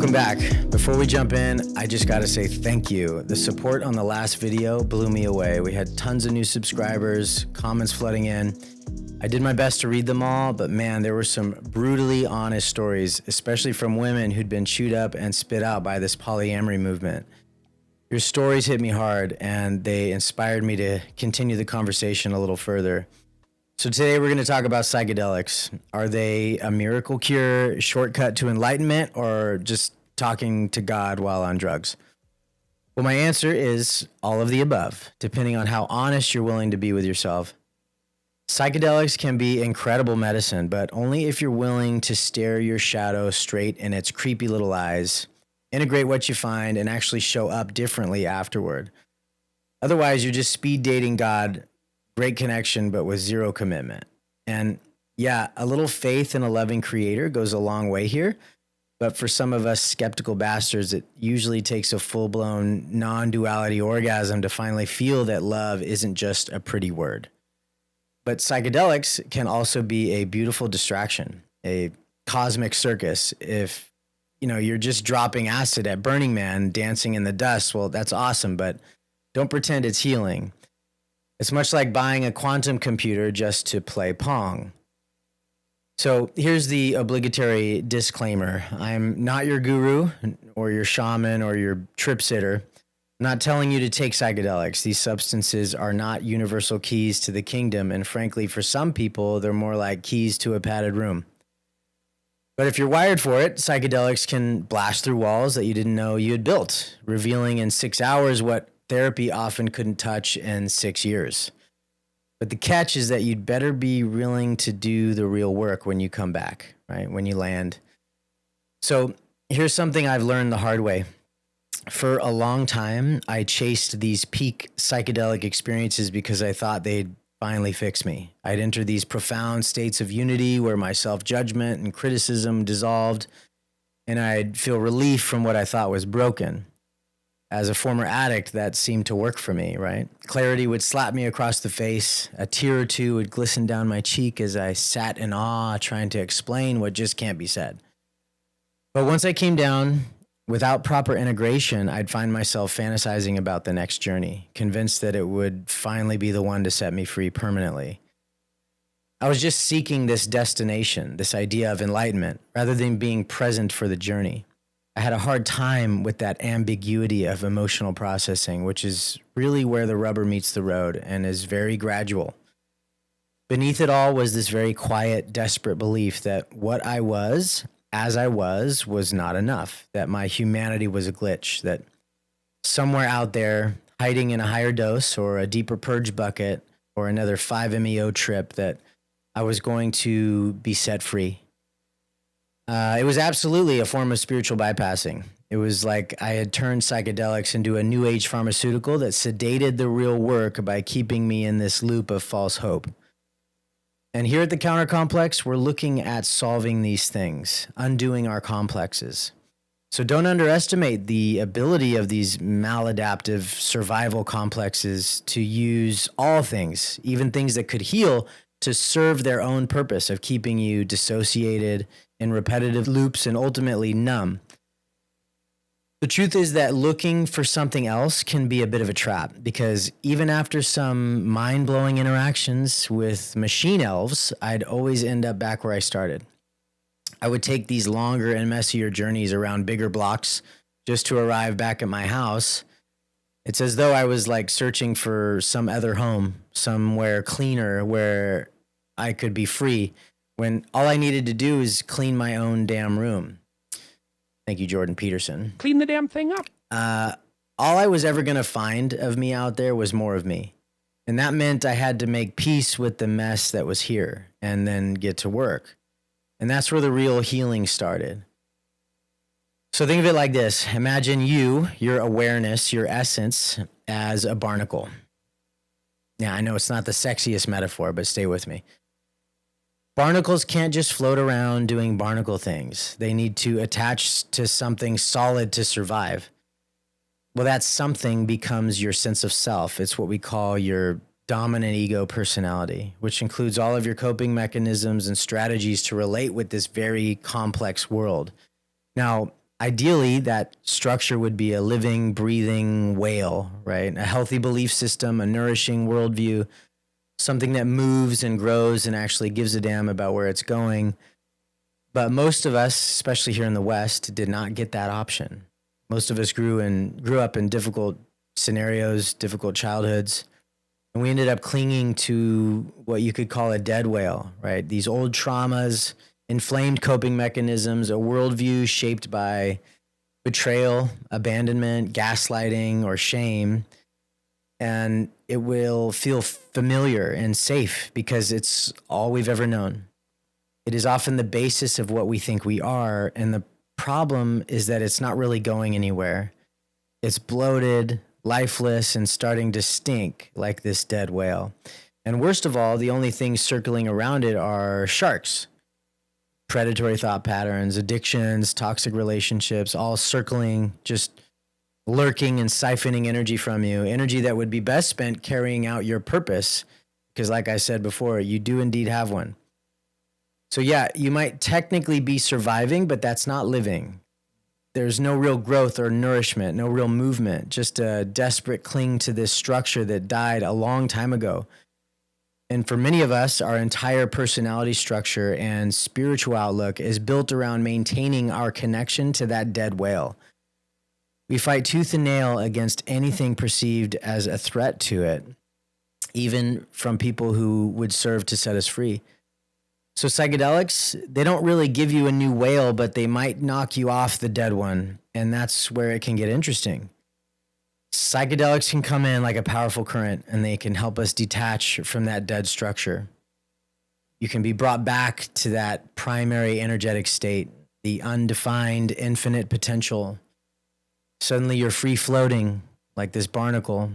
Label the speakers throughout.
Speaker 1: Welcome back. Before we jump in, I just gotta say thank you. The support on the last video blew me away. We had tons of new subscribers, comments flooding in. I did my best to read them all, but man, there were some brutally honest stories, especially from women who'd been chewed up and spit out by this polyamory movement. Your stories hit me hard, and they inspired me to continue the conversation a little further. So today we're going to talk about psychedelics. Are they a miracle cure, shortcut to enlightenment, or just talking to God while on drugs? Well, my answer is all of the above, depending on how honest you're willing to be with yourself. Psychedelics can be incredible medicine, but only if you're willing to stare your shadow straight in its creepy little eyes, integrate what you find, and actually show up differently afterward. Otherwise, you're just speed dating God. Great connection, but with zero commitment. And yeah, a little faith in a loving creator goes a long way here. But for some of us skeptical bastards, it usually takes a full-blown non-duality orgasm to finally feel that love isn't just a pretty word. But psychedelics can also be a beautiful distraction, a cosmic circus. If you're just dropping acid at Burning Man, dancing in the dust, well, that's awesome, but don't pretend it's healing. It's much like buying a quantum computer just to play Pong. So here's the obligatory disclaimer. I'm not your guru or your shaman or your trip sitter. I'm not telling you to take psychedelics. These substances are not universal keys to the kingdom. And frankly, for some people, they're more like keys to a padded room. But if you're wired for it, psychedelics can blast through walls that you didn't know you had built, revealing in 6 hours what therapy often couldn't touch in 6 years. But the catch is that you'd better be willing to do the real work when you come back, right? When you land. So here's something I've learned the hard way. For a long time, I chased these peak psychedelic experiences because I thought they'd finally fix me. I'd enter these profound states of unity where my self-judgment and criticism dissolved, and I'd feel relief from what I thought was broken. As a former addict, that seemed to work for me, right? Clarity would slap me across the face. A tear or two would glisten down my cheek as I sat in awe, trying to explain what just can't be said. But once I came down, without proper integration, I'd find myself fantasizing about the next journey, convinced that it would finally be the one to set me free permanently. I was just seeking this destination, this idea of enlightenment, rather than being present for the journey. I had a hard time with that ambiguity of emotional processing, which is really where the rubber meets the road and is very gradual. Beneath it all was this very quiet, desperate belief that what I was, as I was not enough, that my humanity was a glitch, that somewhere out there, hiding in a higher dose or a deeper purge bucket or another 5-MeO trip, that I was going to be set free. It was absolutely a form of spiritual bypassing. It was like I had turned psychedelics into a new age pharmaceutical that sedated the real work by keeping me in this loop of false hope. And here at the Counter Complex, we're looking at solving these things, undoing our complexes. So don't underestimate the ability of these maladaptive survival complexes to use all things, even things that could heal, to serve their own purpose of keeping you dissociated in repetitive loops and ultimately numb. The truth is that looking for something else can be a bit of a trap, because even after some mind-blowing interactions with machine elves, I'd always end up back where I started. I would take these longer and messier journeys around bigger blocks just to arrive back at my house. It's as though I was like searching for some other home, somewhere cleaner where I could be free, when all I needed to do is clean my own damn room. Thank you, Jordan Peterson.
Speaker 2: Clean the damn thing up.
Speaker 1: All I was ever going to find of me out there was more of me. And that meant I had to make peace with the mess that was here and then get to work. And that's where the real healing started. So think of it like this. Imagine your awareness, your essence as a barnacle. Now, I know it's not the sexiest metaphor, but stay with me. Barnacles can't just float around doing barnacle things. They need to attach to something solid to survive. Well, that something becomes your sense of self. It's what we call your dominant ego personality, which includes all of your coping mechanisms and strategies to relate with this very complex world. Now, Ideally, that structure would be a living, breathing whale, right? A healthy belief system, a nourishing worldview, something that moves and grows and actually gives a damn about where it's going. But most of us, especially here in the West, did not get that option. Most of us grew up in difficult scenarios, difficult childhoods, and we ended up clinging to what you could call a dead whale, right? These old traumas, inflamed coping mechanisms, a worldview shaped by betrayal, abandonment, gaslighting, or shame. And it will feel familiar and safe because it's all we've ever known. It is often the basis of what we think we are. And the problem is that it's not really going anywhere. It's bloated, lifeless, and starting to stink like this dead whale. And worst of all, the only things circling around it are sharks. Predatory thought patterns, addictions, toxic relationships, all circling, just lurking and siphoning energy from you, energy that would be best spent carrying out your purpose. Because like I said before, you do indeed have one. So yeah, you might technically be surviving, but that's not living. There's no real growth or nourishment, no real movement, just a desperate cling to this structure that died a long time ago. And for many of us, our entire personality structure and spiritual outlook is built around maintaining our connection to that dead whale. We fight tooth and nail against anything perceived as a threat to it, even from people who would serve to set us free. So psychedelics, they don't really give you a new whale, but they might knock you off the dead one. And that's where it can get interesting. Psychedelics can come in like a powerful current, and they can help us detach from that dead structure. You can be brought back to that primary energetic state, the undefined infinite potential. Suddenly you're free floating like this barnacle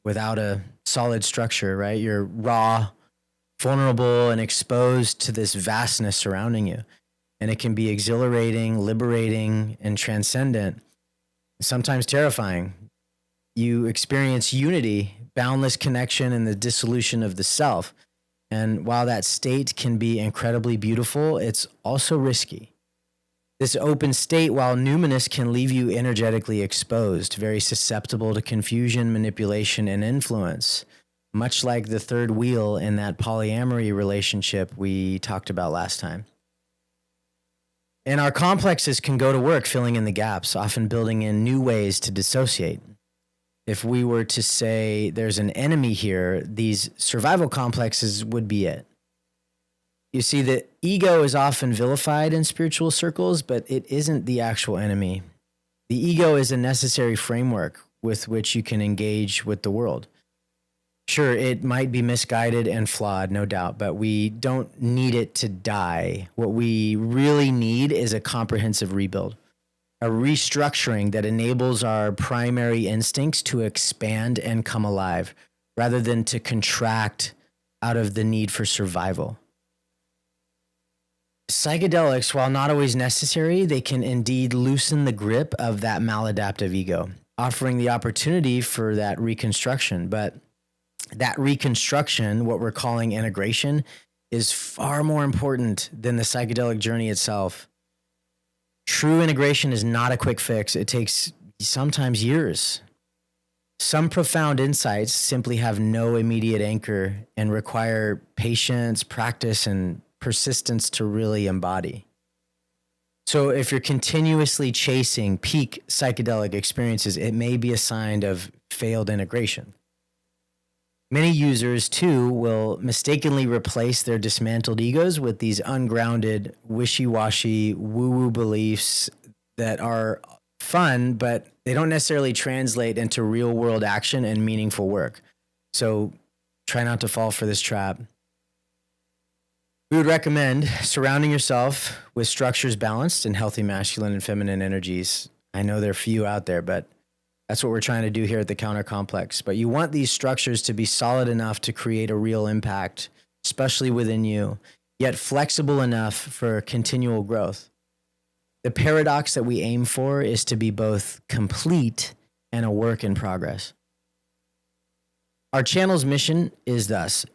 Speaker 1: without a solid structure, right? You're raw, vulnerable, and exposed to this vastness surrounding you. And it can be exhilarating, liberating, and transcendent, sometimes terrifying. You experience unity, boundless connection, and the dissolution of the self. And while that state can be incredibly beautiful, it's also risky. This open state, while numinous, can leave you energetically exposed, very susceptible to confusion, manipulation, and influence, much like the third wheel in that polyamory relationship we talked about last time. And our complexes can go to work filling in the gaps, often building in new ways to dissociate. If we were to say there's an enemy here, these survival complexes would be it. You see, the ego is often vilified in spiritual circles, but it isn't the actual enemy. The ego is a necessary framework with which you can engage with the world. Sure, it might be misguided and flawed, no doubt, but we don't need it to die. What we really need is a comprehensive rebuild, a restructuring that enables our primary instincts to expand and come alive, rather than to contract out of the need for survival. Psychedelics, while not always necessary, they can indeed loosen the grip of that maladaptive ego, offering the opportunity for that reconstruction. But that reconstruction, what we're calling integration, is far more important than the psychedelic journey itself. True integration is not a quick fix. It takes sometimes years. Some profound insights simply have no immediate anchor and require patience, practice, and persistence to really embody. So if you're continuously chasing peak psychedelic experiences, it may be a sign of failed integration. Many users, too, will mistakenly replace their dismantled egos with these ungrounded, wishy-washy, woo-woo beliefs that are fun, but they don't necessarily translate into real-world action and meaningful work. So try not to fall for this trap. We would recommend surrounding yourself with structures balanced and healthy masculine and feminine energies. I know there are few out there, but that's what we're trying to do here at the Counter Complex. But you want these structures to be solid enough to create a real impact, especially within you, yet flexible enough for continual growth. The paradox that we aim for is to be both complete and a work in progress. Our channel's mission is thus: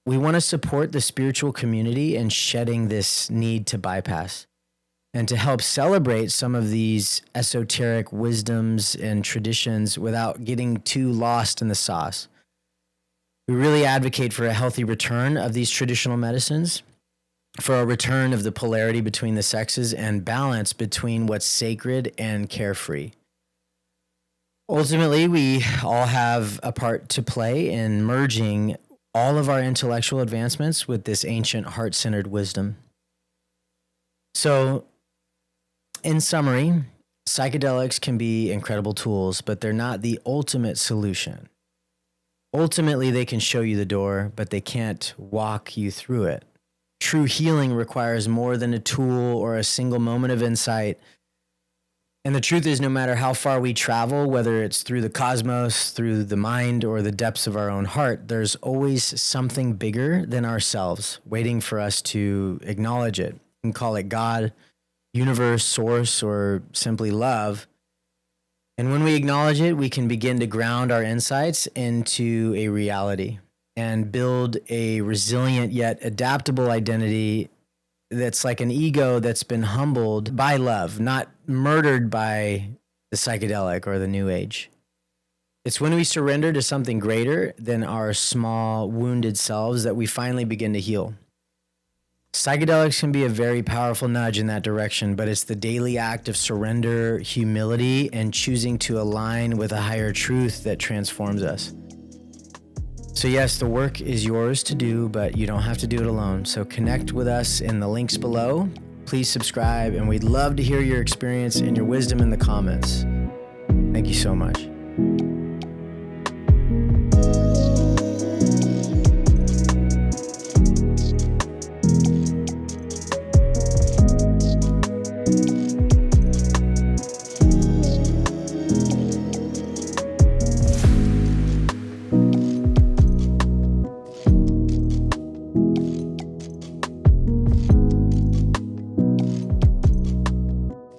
Speaker 1: we want to support the spiritual community in shedding this need to bypass. and to help celebrate some of these esoteric wisdoms and traditions without getting too lost in the sauce. We really advocate for a healthy return of these traditional medicines, for a return of the polarity between the sexes and balance between what's sacred and carefree. Ultimately, we all have a part to play in merging all of our intellectual advancements with this ancient heart-centered wisdom. So, in summary, psychedelics can be incredible tools, but they're not the ultimate solution. Ultimately, they can show you the door, but they can't walk you through it. True healing requires more than a tool or a single moment of insight. And the truth is, no matter how far we travel, whether it's through the cosmos, through the mind, or the depths of our own heart, there's always something bigger than ourselves waiting for us to acknowledge it. You can call it God, universe, source, or simply love. And when we acknowledge it, we can begin to ground our insights into a reality and build a resilient yet adaptable identity that's like an ego that's been humbled by love, not murdered by the psychedelic or the new age. It's when we surrender to something greater than our small, wounded selves that we finally begin to heal. Psychedelics can be a very powerful nudge in that direction, but it's the daily act of surrender, humility, and choosing to align with a higher truth that transforms us. So yes, the work is yours to do, but you don't have to do it alone. So connect with us in the links below. Please subscribe, and we'd love to hear your experience and your wisdom in the comments. Thank you so much.